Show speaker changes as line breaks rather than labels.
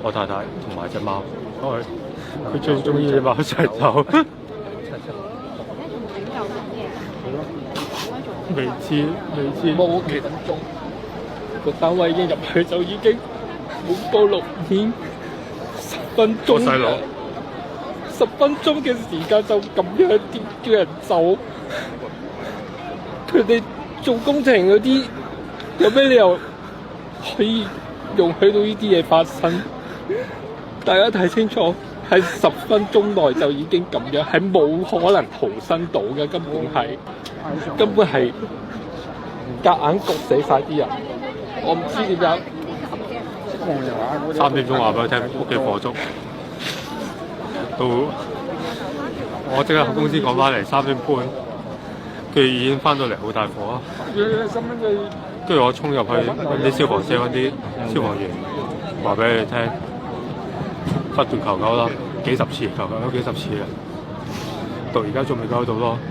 我太太同埋隻貓，佢最中意隻貓一齊走。未知
冇幾分鐘，個單位已經入去就已經滿布路面，10分鐘
細佬
，10分鐘嘅時間就咁樣叫人走，佢哋做工程嗰啲有咩理由可以容許到呢啲嘢發生？大家睇清楚，喺10分鐘內就已經咁樣，係冇可能逃生到嘅，根本係夾硬焗死晒啲人。我唔知點解。
3點鐘話俾我聽屋企火燭，到我即刻喺公司趕翻嚟3點半，佢已經翻到嚟好大火啊！跟住我衝入去揾啲消防車，揾啲消防員話俾你聽，不斷求救啦，幾十次求救咗幾十次啦，到而家仲未救到咯。